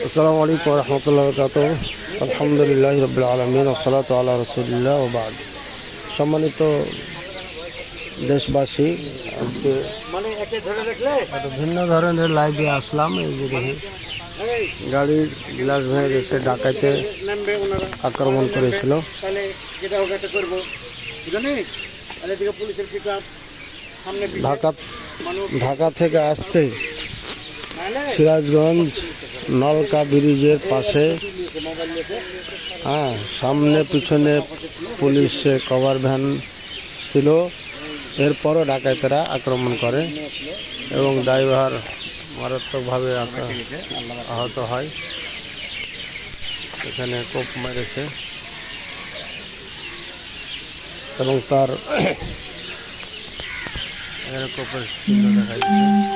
আসসালামু আলাইকুম ওয়া রাহমাতুল্লাহি ওয়া বারাকাতুহু। আলহামদুলিল্লাহি রাব্বিল আলামিন ওয়া সলাতু আলা রাসূলিল্লাহ ওয়া বা'দ। সম্মানিত দেশবাসী, আজকে একটা ভিন্ন ধরনের লাইভে আসলাম। এই যে দেখি গাড়ির গ্লাস ভেঙে এসে ডাকাইতে আক্রমণ করেছিল। ঢাকা থেকে আসতে সিরাজগঞ্জ নলকা ব্রিজের পাশে সামনে পিছনে পুলিশে কভার ভ্যান ছিল। এরপরও ডাকাতেরা আক্রমণ করে এবং ড্রাইভার মারাত্মকভাবে আহত হয়। এখানে কোপ মেরেছে এবং তার এখানে কোপের চিহ্ন দেখা যাচ্ছে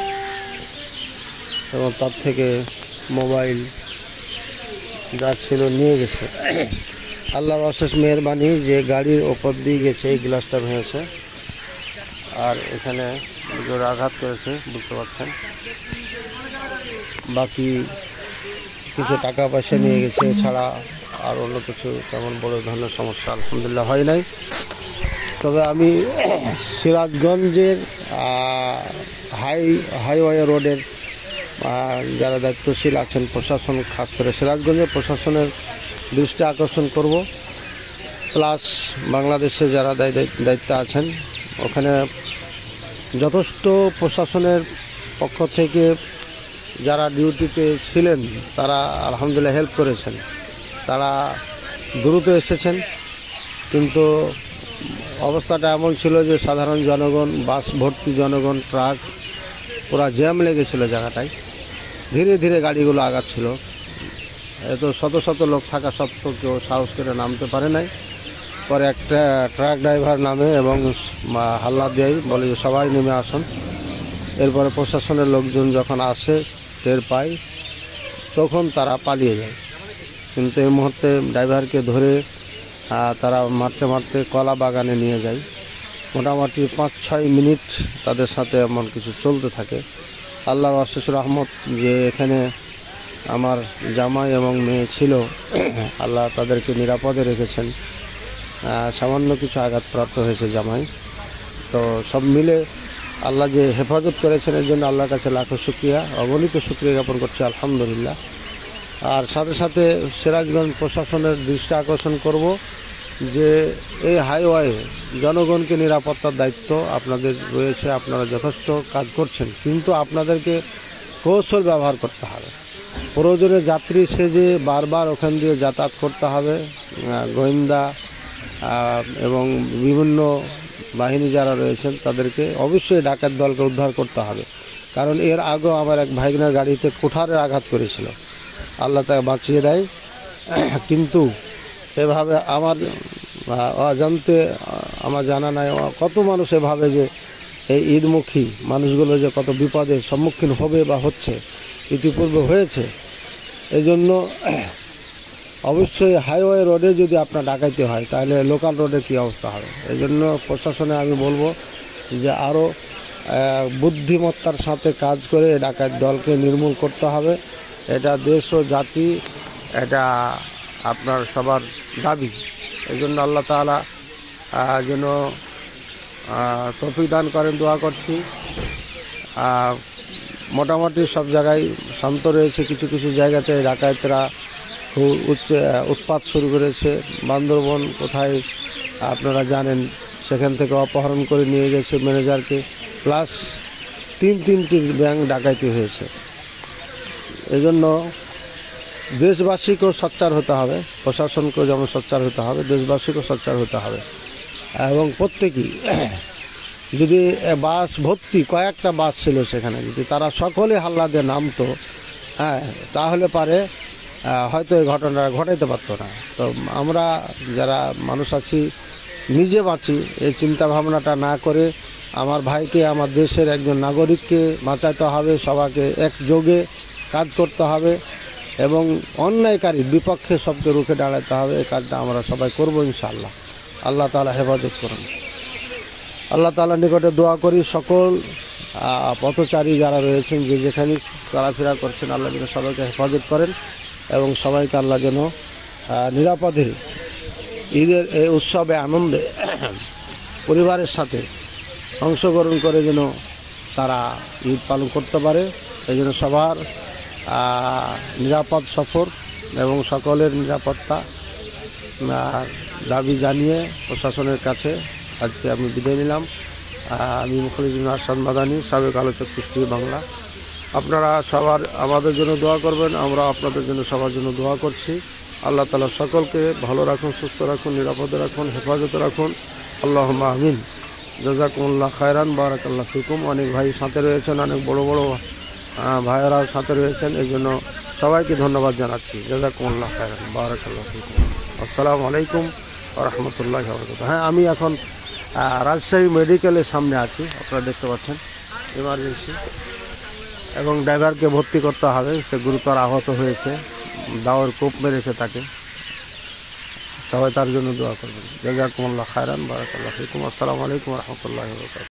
এবং তার থেকে মোবাইল যা ছিল নিয়ে গেছে। আল্লাহর অশেষ মেহেরবানি যে গাড়ির ওপর দিয়ে গেছে এই গ্লাসটা ভেঙেছে, আর এখানে জোরে আঘাত করেছে, বুঝতে পারছেন। বাকি কিছু টাকা পয়সা নিয়ে গেছে, এছাড়া আর অন্য কিছু তেমন বড় ধরনের সমস্যা আলহামদুলিল্লাহ হয় নাই। তবে আমি সিরাজগঞ্জের হাইওয়ে রোডের যারা দায়িত্বশীল আছেন, প্রশাসন, খাস করে সিরাজগঞ্জের প্রশাসনের দৃষ্টি আকর্ষণ করব। প্লাস বাংলাদেশে যারা দায়িত্বে আছেন, ওখানে যথেষ্ট প্রশাসনের পক্ষ থেকে যারা ডিউটিতে ছিলেন তারা আলহামদুলিল্লাহ হেল্প করেছেন। তারা দ্রুত এসেছেন, কিন্তু অবস্থাটা এমন ছিল যে সাধারণ জনগণ, বাস ভর্তি জনগণ, ট্রাক পুরা জ্যাম লেগেছিল জায়গাটায়। ধীরে ধীরে গাড়িগুলো আগাচ্ছিল। এত শত শত লোক থাকা সত্ত্বেও কেউ সাহস করে নামতে পারে নাই। পরে একটা ট্রাক ড্রাইভার নামে এবং হাল্লা দেয়, বলে যে সবাই নেমে আসুন। এরপরে প্রশাসনের লোকজন যখন আসে, টের পায়, তখন তারা পালিয়ে যায়। কিন্তু এই মুহূর্তে ড্রাইভারকে ধরে তারা মারতে মারতে কলা বাগানে নিয়ে যায়। মোটামুটি 5-6 মিনিট তাদের সাথে এমন কিছু চলতে থাকে। আল্লাহর অশেষ রহমত যে এখানে আমার জামাই এবং মেয়ে ছিল, আল্লাহ তাদেরকে নিরাপদে রেখেছেন। সামান্য কিছু আঘাতপ্রাপ্ত হয়েছে জামাই। তো সব মিলে আল্লাহ যে হেফাজত করেছেন, এর জন্য আল্লাহর কাছে লাখো শুকরিয়া, অগণিত শুকরিয়া জ্ঞাপন করছি আলহামদুলিল্লাহ। আর সাথে সাথে সিরাজগঞ্জ প্রশাসনের দৃষ্টি আকর্ষণ করব যে এই হাইওয়ে জনগণকে নিরাপত্তার দায়িত্ব আপনাদের রয়েছে। আপনারা যথেষ্ট কাজ করছেন, কিন্তু আপনাদেরকে কৌশল ব্যবহার করতে হবে। প্রয়োজনে যাত্রী সেজে বারবার ওখান দিয়ে যাতায়াত করতে হবে। গোয়েন্দা এবং বিভিন্ন বাহিনী যারা রয়েছেন তাদেরকে অবশ্যই ডাকাত দলকে উদ্ধার করতে হবে। কারণ এর আগেও আমার এক ভাইগনার গাড়িতে কুঠারের আঘাত করেছিল, আল্লাহ তাকে বাঁচিয়ে দেয়। কিন্তু এভাবে আমার অজান্তে, আমার জানা নাই কত মানুষ এভাবে যে এই ঈদমুখী মানুষগুলো যে কত বিপদের সম্মুখীন হবে বা হচ্ছে, ইতিপূর্বে হয়েছে। এই জন্য অবশ্যই হাইওয়ে রোডে যদি আপনার ডাকাইতে হয়, তাহলে লোকাল রোডে কী অবস্থা হবে। এই জন্য প্রশাসনে আমি বলবো যে আরও বুদ্ধিমত্তার সাথে কাজ করে ডাকাত দলকে নির্মূল করতে হবে। এটা দেশ ও জাতি, এটা আপনার সবার দাবি। এই জন্য আল্লাহ তাআলা যেন তৌফিক দান করেন, দোয়া করছি। মোটামুটি সব জায়গায় শান্ত রয়েছে। কিছু কিছু জায়গাতে ডাকাতেরা খুব উৎপাত শুরু করেছে। বান্দরবন কোথায় আপনারা জানেন, সেখান থেকে অপহরণ করে নিয়ে গেছে ম্যানেজারকে, প্লাস তিনটি ব্যাংক ডাকাইতি হয়েছে। এই জন্য দেশবাসীকেও সোচ্চার হতে হবে, প্রশাসনকেও যেমন সোচ্চার হতে হবে, দেশবাসীকেও সোচ্চার হতে হবে। এবং প্রত্যেকেই যদি বাস ভর্তি, কয়েকটা বাস ছিল সেখানে, যদি তারা সকলে হাল্লা দিয়ে নামতো, তাহলে পারে হয়তো এই ঘটনাটা ঘটাইতে পারতো না। তো আমরা যারা মানুষ আছি, নিজে বাঁচি, এই চিন্তা ভাবনাটা না করে আমার ভাইকে, আমার দেশের একজন নাগরিককে বাঁচাতে হবে। সবাইকে একযোগে কাজ করতে হবে এবং অন্যায়কারীর বিপক্ষে সবকে রুখে দাঁড়াতে হবে। এই কাজটা আমরা সবাই করবো ইনশাআল্লাহ। আল্লাহ তাআলা হেফাজত করুন। আল্লাহ তাআলার নিকটে দোয়া করি সকল পথচারী যারা রয়েছেন, যে যেখানে চলাফেরা করছেন, আল্লাহ যেন সবাইকে হেফাজত করেন এবং সবাইকে আল্লাহ যেন নিরাপদে ঈদের এই উৎসবে আনন্দে পরিবারের সাথে অংশগ্রহণ করে যেন তারা ঈদ পালন করতে পারে। এই জন্য সবার নিরাপদ সফর এবং সকলের নিরাপত্তা দাবি জানিয়ে প্রশাসনের কাছে আজকে আমি বিদায় নিলাম। আমি মুখলিজুল আরশাদ মাদানী, সাবেক আলোচক কুষ্টি বাংলা। আপনারা সবার আমাদের জন্য দোয়া করবেন, আমরা আপনাদের জন্য সবার জন্য দোয়া করছি। আল্লাহ তাআলা সকলকে ভালো রাখুন, সুস্থ রাখুন, নিরাপদে রাখুন, হেফাজতে রাখুন। আল্লাহুম্মা আমিন। জাযাকুমুল্লাহ খায়রান, বারাকাল্লাহু ফিকুম। অনেক ভাই সাথে রয়েছেন, অনেক বড় বড় ভাইয়েরা সাথে রয়েছেন, এই জন্য সবাইকে ধন্যবাদ জানাচ্ছি। জাযাকুমুল্লাহ খায়রান, বারাকাল্লাহু ফিকুম। আসসালামু আলাইকুম ওয়া রাহমাতুল্লাহি ওয়া বারাকাতুহু। হ্যাঁ, আমি এখন রাজশাহী মেডিকেলের সামনে আছি, আপনারা দেখতে পাচ্ছেন, ইমার্জেন্সি, এবং ড্রাইভারকে ভর্তি করতে হবে, সে গুরুতর আহত হয়েছে, দাওয়ার কোপ মেরেছে তাকে। সবাই তার জন্য দোয়া করবেন। জাযাকুমুল্লাহ খায়রান, বারাকাল্লাহু ফিকুম। আসসালামু আলাইকুম ওয়া রাহমাতুল্লাহি ওয়া বারাকাতুহু।